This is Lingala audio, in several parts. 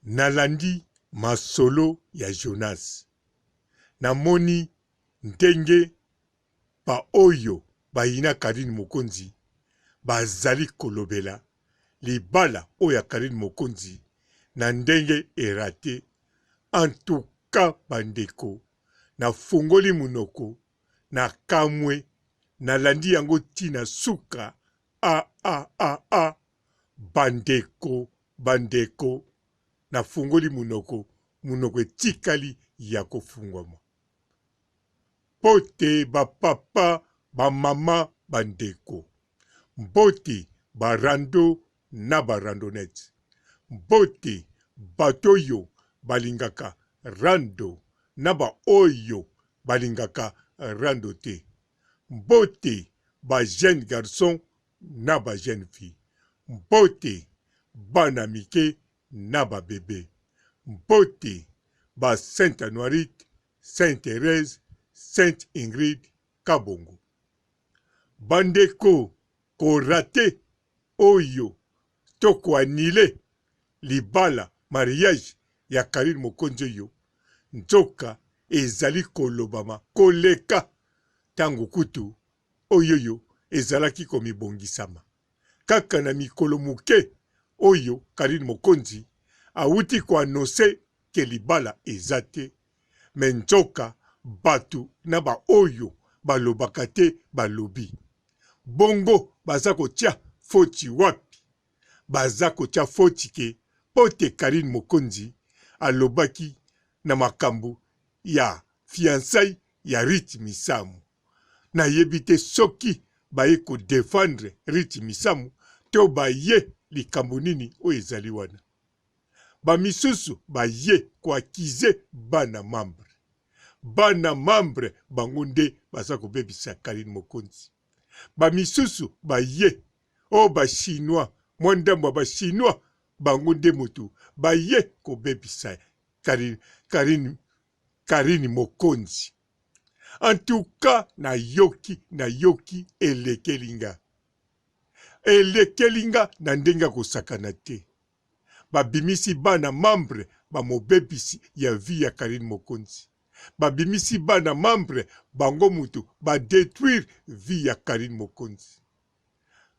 nalandi masolo ya Jonas. Namoni ndenge ba oyo bayina Karine Mokonzi bazali kolobela libala oya Karine Mokonzi na ndenge erate. En tout cas bandeko, na fungoli munoko na kamwe nalandi yango tina suka. Bandeko na fungoli munoko etikali ya kofungwama. Pote ba papa ba mama bandeko, mbote barando na barandonete, mbote batoyo balingaka rando na ba oyo balingaka rando te, mbote ba jeune garçon na ba jeune fille, mbote bana mike na ba bebe, mbote ba Sainte Anuarite, Sainte Thérèse, Sainte Ingrid Kabongo. Bandeko korate oyo toko anile libala mariage ya Karine Mokonzi yo, nzoka ezali kolobama koleka tango kutu oyoyo ezalaki komibongisama. Kaka na mikolo muke oyo Karine Mokonzi awuti kwa anose ke libala ezate, me nzoka batu na ba oyo balobaka te balobi. Bongo baza kotia foti wapi? Baza kotia foti ke pote Karine Mokonzi alobaki na makambo ya fiançailles ya Rit Misamu. Na yebite soki baye ko défendre Rit Misamu to baye likambo nini oyo ezali wana. Ba misusu baye ko akize bana membre. Bana membre bango nde baza kobebisa Karine Mokonzi. Ba misusu baye ba chinois, mwandambo ba chinois bango nde motu baye kobebisa Karine Mokonzi. En tout cas, na yoki elekelinga. Elekelinga na ndenga kosakana te. Babimisi bana membre ba mobebisi ya vie ya Karine Mokonzi. Babimisi bana membre bango mutu ba détruire vie ya Karine Mokonzi.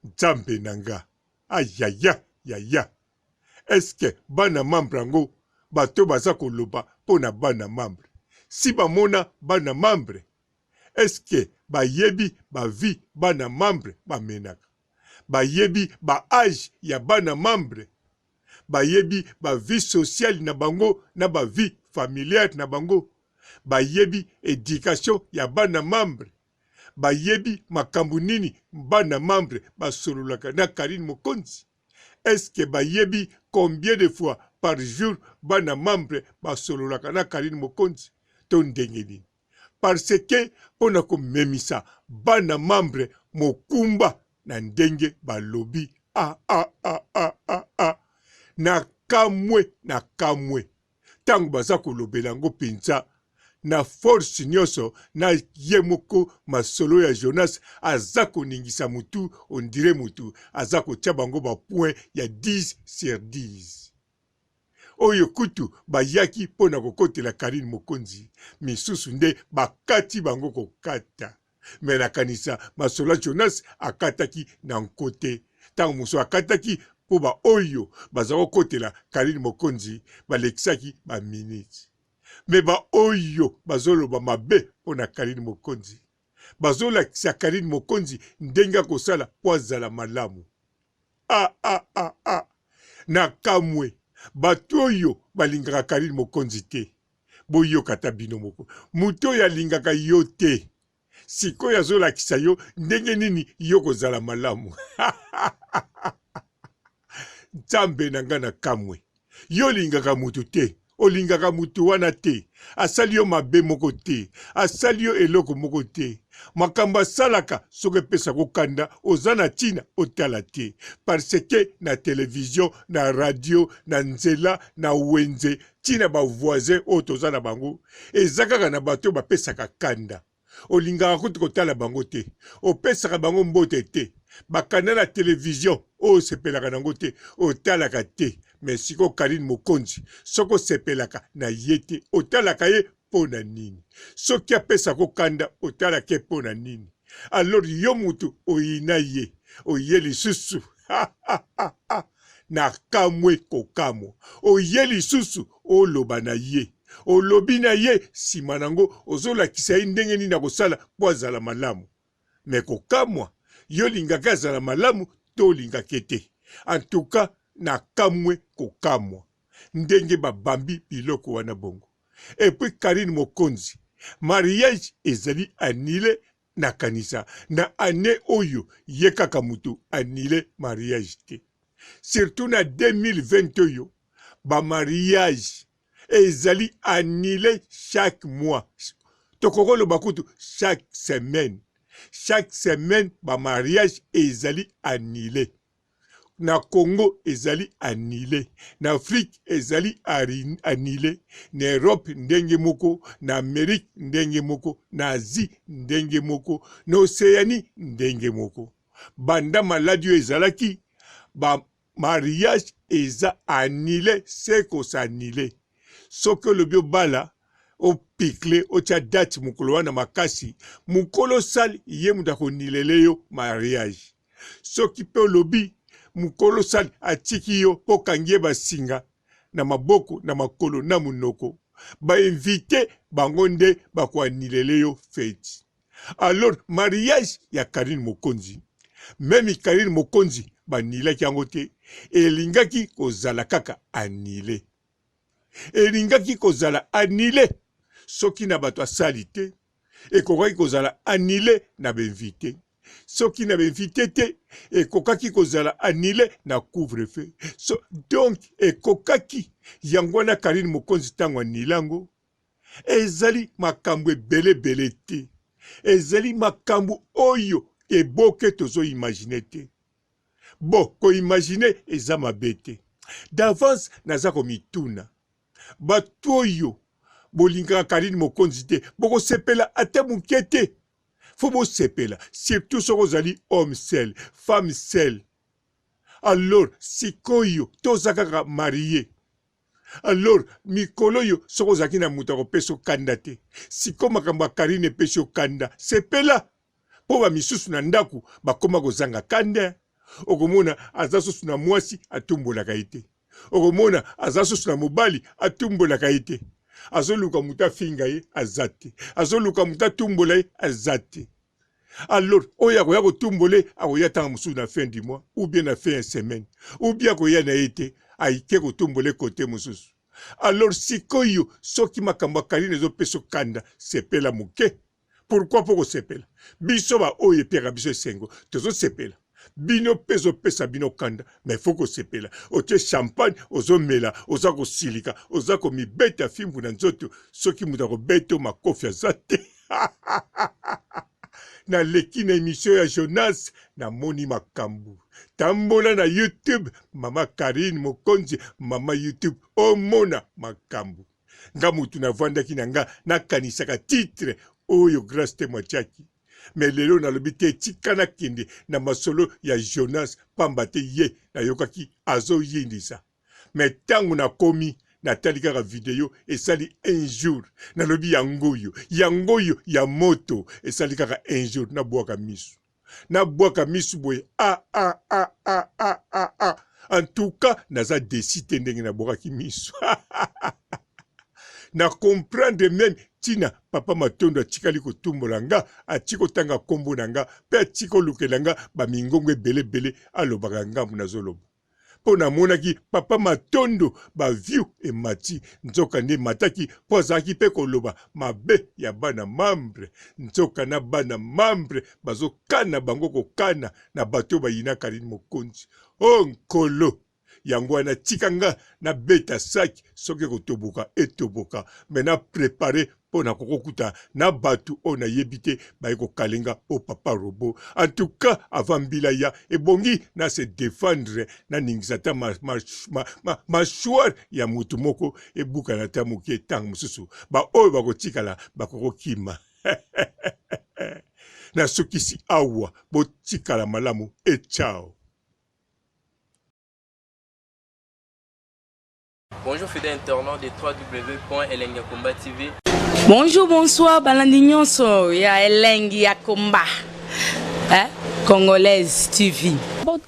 Nzambe nanga. Ayaya. Eske bana membre ango bato baza koloba pona bana membre. Si bamona bana membre, eske bayebi ba vie bana membre bamenaka. Bayebi ba âge ya bana membre. Bayebi ba vie sociale na bango na ba vie familiale na bango. Bayebi éducation ya bana membre. Bayebi makambo nini bana membre basololaka na Karine Mokonzi. Est-ce que bayebi combien de fois par jour bana membre basololaka na Karine Mokonzi to ndenge nini? Parce que pona komemisa bana membre mokumba na ndenge balobi na kamwe tango baza kolobela ngo penza na force nyonso na yemoko masolo ya Jonas aza koningisa mutu ondire mutu aza kotia bango ba point ya 10 sur 10. Oyo kutu bayaki pona kokotela Karine Mokonzi misusu nde bakati bango kokata. Me nakanisa masolo ya Jonas akataki na nkote. Tango muso akataki po ba oyo baza kokotela Karine Mokonzi balekisaki ba minutes. Me ba oyo bazoloba mabe pona Karine Mokonzi. Bazolakisa Karine Mokonzi ndenga kosala po azala malamu. Na kamwe bato oyo balingaka Karine Mokonzi te. Boyo kata bino moko. Muto ya lingaka yo te. Sikoyo azolakisa yo ndenge nini yo kozala malamu. Nzambe nanga na kamwe. Yo lingaka mutu te. Olingaka mutu wana te. Asali yo mabe moko te. Asali yo eloko moko te. Makamba salaka soke pesa kokanda ozana tina otala te. Parce que na télévision, na radio, na nzela, na wenze, tina ba voisin otozana bango. Ezakaka na bato ba pesaka kanda. Olingaka kutu kotala bango te. Opesaka bango mbote te. Bakanda na télévision sepelaka nango te. Otalaka te. me siko Karine Mokonzi soko osepelaka na ye te otalaka ye mpo na nini? Soki apesa kokanda otalaka ye mpo na nini? Alors yo mutu oyina ye oye lisusu na kamwe kokamwa oye lisusu oloba na ye olobi na ye nsima nango ozolakisa ye ndenge nini na kosala mpo azala malamu. Me kokamwa yo lingaka azala malamu to lingaka te. En tout cas na kamwe kokamwa ndenge babambi biloko wana bongo. Et puis Karine Mokonzi mariage ezali annulé na kanisa na ane oyo ye kaka mutu annulé mariage te. Surtout na 2020 oyo ba mariage ezali annulé chaque mois. Tokokolo bakutu chaque semaine. Chaque semaine ba mariage ezali annulé. Na Congo ezali annulé, na Afrique ezali annulé, na Europe ndenge moko, na Amérique ndenge moko, na Asie ndenge moko, na Océanie ndenge moko. Banda maladi ezalaki, ba mariage eza annulé, seko sa annulé. Soki le bio bala, o pikle, o tia date mukolo wana makasi, mukolo sali ye mutako nilele yo mariage. Soki pe lobi, mukolo sali atiki yo po kangie basinga na maboko na makolo na munoko ba invité bango nde bakwa nilele yo fete. Alors mariage ya Karine Mokonzi même Karine Mokonzi banilaki yango te elingaki kozala kaka annulé. Elingaki kozala annulé soki na bato asali te ekokaki kozala annulé na bainvité. Soki na invité te ekokaki kozala annulé na couvre-feu. Donc ekokaki yango na Karine Mokonzi tango anilango ezali makambo ebele te. Ezali makambo oyo eboke tozo imagine te. Bon, ko imagine eza mabe te. D'avance naza komituna bato oyo bolingaka Karine Mokonzi te boko sepela ate muke te. Faut bo sepela, surtout soko zali homme seul, femme seule. Alors, sikoyo, tozakaka marié. Alors, mikolo yo, soko zaki na mutako peso kanda te. Siko makamba Karine peso kanda, sepela. Po ba misusu na ndaku, bakoma kozanga kanda. Okomona, azasosu na mwasi, atumbola kaite. Okomona, azasosu na mobali, atumbola kaite. Azoluka muta finga ye azate. Azoluka muta tumbola ye azate. Alors, oya koya ko tumbole akoya tanga musu na fin du mois ou bien na fin de semaine ou bien koya na ete aike ko tumbole côté mususu. Alors sikoyo soki makambo Karine zo peso kanda sepela muke. Pourquoi poko sepela? Biso ba oye peka biso sengo tozo sepela. Bino peso pesa bino kanda, mais faut que sepela. Ote champagne, ozo mela, ozako silika, ozako mi beta fimbu na nzoto, soki mutako beto makofi azate. Na leki na émission ya Jonas, na moni makambu. Tambola na YouTube, mama Karine Mokonzi, mama YouTube, omona makambu. Nga mutu na vandaki na nga, na kanisaka titre, oyo grâce te mwachaki. Mais lelo na lobite tikana kende na masolo ya Jonas pambate ye na yokaki azo yindisa. Mais tangu na komi na tali kaka video esali un jour na lobi yangoyo ya moto esali kaka un jour na bwaka misu boye en tout cas naza décidé ndenge na bwaka misu. Na comprendre même tina papa matondo atikali kotumbola nga atiki kotanga kombo na nga mpe atiki kolukela nga bamingongo ebele alobaka ngambu nazoloba mpo namonaki papa matondo baview emati nzoka nde mataki mpo azalaki mpe koloba mabe ya bana mambre nzoka na bana mambre bazokana bango kokana na bato bayina Karine Mokonzi o nkolo yango wana tika nga na beta saki soki kotoboka etoboka me na prepare mpo na kokokuta na batu o na yebite baye kokalenga o papa robo. En tout cas avant mbila ya ebongi na se défendre na ningisa ta mashwar ya mutu moko ebuka na ta mokie tang mususu ba oyo bakotikala bakokokima. Na sokisi awa botikala malamu e ciao. Bonjour fidèles internautes de www.elengiakomba TV. Bonjour, bonsoir, balandi nyonso ya Elengi ya Komba, Congolaise TV.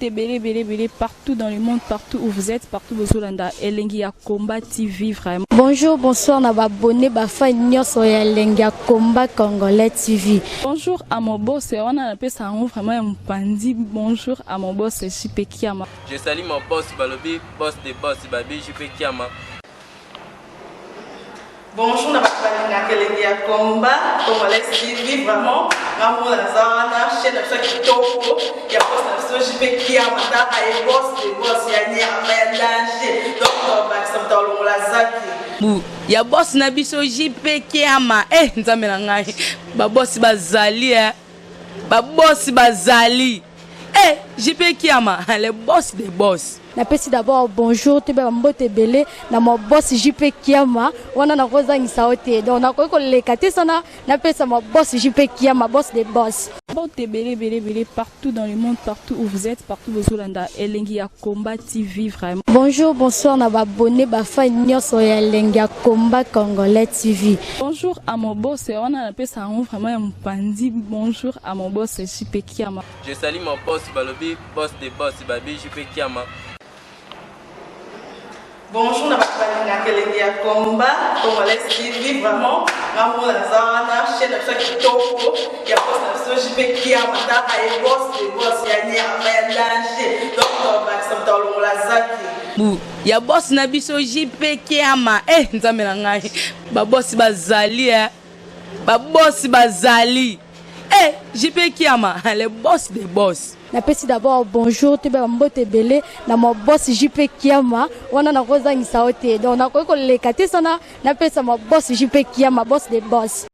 Belé partout dans le monde, partout où vous êtes, partout où vous êtes, Elengi ya Komba TV vraiment. Bonjour, bonsoir, na abonné bafa nyonso ya Elengi ya Komba Congolais TV. Bonjour à mon boss, on a appelé ça vraiment un pandi. Bonjour à mon boss, JP Kiama. Je salue mon boss Balobi, boss des boss Babi, JP Kiama. Bonjour, na Elengi ya Komba Congolais TV vraiment. Ngamo na zana chaîne de chaque kitoko ya boss na JP Kiama ta ay boss des boss ya nyama ya danger. Donc ba samta longola zaki. Ya boss na biso JP Kiama. Nzambe na ngai. Ba boss bazali Ba boss bazali. JP Kiama, le boss des boss. Napesi d'abord bonjour te ba mbote belé na mo boss JP Kiama wana na kozangisa ote donc na ko lekate sana napesa mo boss JP Kiama boss des boss. Belé partout dans le monde, partout où vous êtes, partout où vous êtes, Elengi ya Komba TV vraiment. Bonjour, bonsoir, na abonné bafa nyonso ya Elengi ya Komba Congolais TV. Bonjour à mon boss, on a appelé ça vraiment un pandi. Bonjour à mon boss, JP Kiama. Je salue mon boss Balobi, boss des boss Babi, JP Kiama. Bonjour, na Elengi ya Komba Congolais TV vraiment. Ngamo na zana chaîne de chaque kitoko ya boss na JP Kiama ta ay boss des boss ya nyama ya danger. Donc ba samta longola zaki. Ya boss na biso JP Kiama. Nzambe na ngai. Ba boss bazali Ba boss bazali. JP Kiama, le boss des boss. Napesi d'abord bonjour te ba mbote belé na mo boss JP Kiama wana na kozangisa ote donc na ko lekate sana napesa mo boss JP Kiama boss des boss.